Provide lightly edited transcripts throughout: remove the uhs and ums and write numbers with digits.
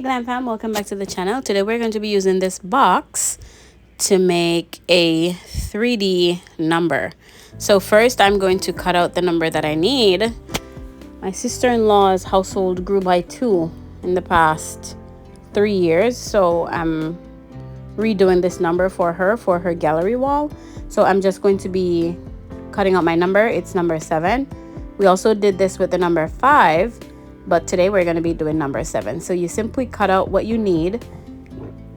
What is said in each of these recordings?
Glam Fam, welcome back to the channel. Today we're going to be using this box to make a 3D number. So first I'm going to cut out the number that I need. My sister-in-law's household grew by 2 in the past 3 years, so I'm redoing this number for her gallery wall. So I'm just going to be cutting out my number. It's number 7. We also did this with the number 5, but today we're going to be doing number 7. So you simply cut out what you need.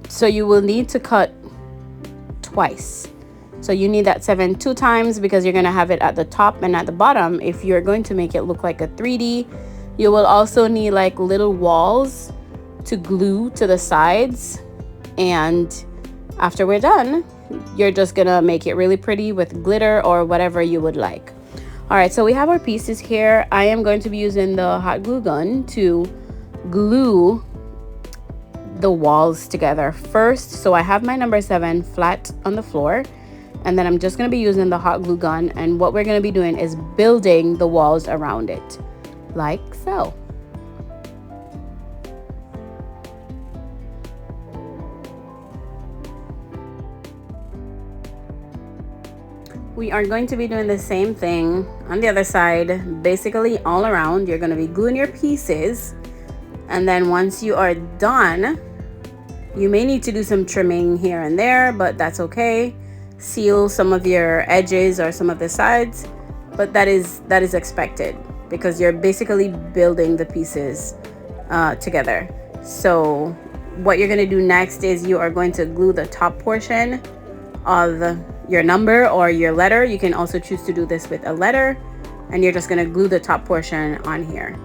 So you will need to cut twice. So you need that 7 2 times because you're going to have it at the top and at the bottom if you're going to make it look like a 3D. You will also need like little walls to glue to the sides, and after we're done, you're just gonna make it really pretty with glitter or whatever you would like. All right, so we have our pieces here. I am going to be using the hot glue gun to glue the walls together first. So I have my number 7 flat on the floor, and then I'm just going to be using the hot glue gun, and what we're going to be doing is building the walls around it like so. We are going to be doing the same thing on the other side, basically all around. You're going to be gluing your pieces, and then once you are done, you may need to do some trimming here and there, but that's okay. Seal some of your edges or some of the sides, but that is expected because you're basically building the pieces together. So what you're going to do next is you are going to glue the top portion of your number or your letter. You can also choose to do this with a letter, and you're just going to glue the top portion on here.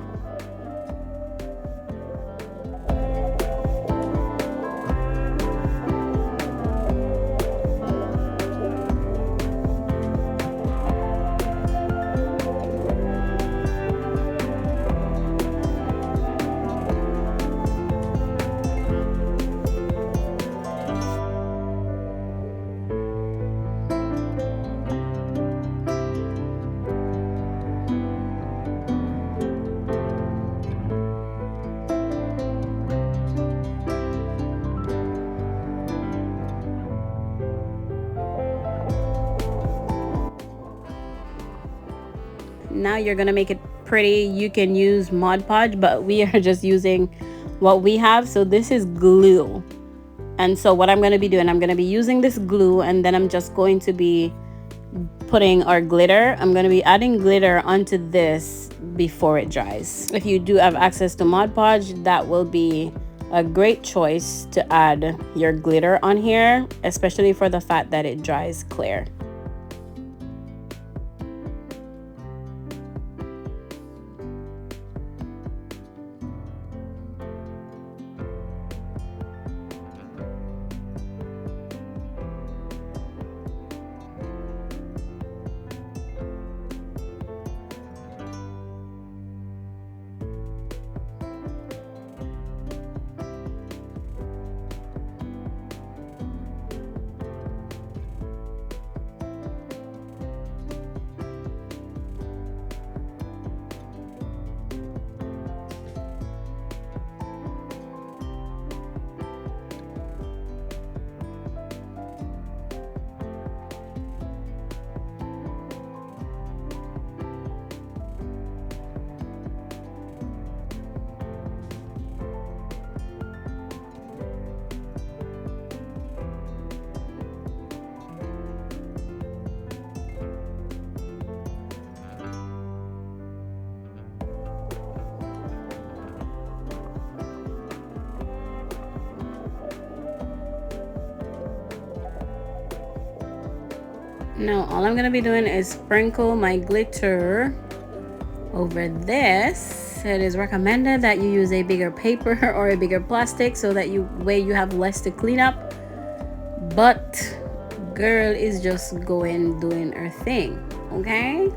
Now you're gonna make it pretty. You can use Mod Podge, but we are just using what we have. So this is glue, and so what I'm going to be doing, I'm going to be using this glue, and then I'm just going to be putting our glitter. I'm going to be adding glitter onto this before it dries. If you do have access to Mod Podge, that will be a great choice to add your glitter on here, especially for the fact that it dries clear. Now all I'm gonna be doing is sprinkle my glitter over this. It is recommended that you use a bigger paper or a bigger plastic so that you have less to clean up, but girl is just doing her thing, okay?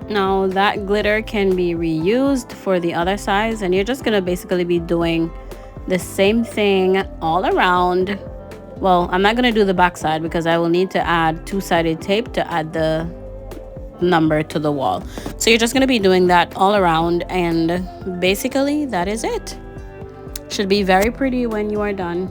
Now that glitter can be reused for the other sides, and you're just gonna basically be doing the same thing all around. Well, I'm not gonna do the back side because I will need to add two-sided tape to add the number to the wall. So you're just gonna be doing that all around, and basically that is it. Should be very pretty when you are done.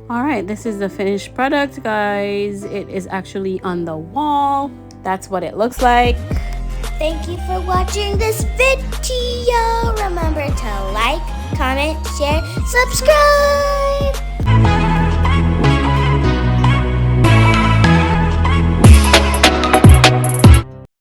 All right, this is the finished product, guys. It is actually on the wall. That's what it looks like. Thank you for watching this video. Remember to like, comment, share, subscribe.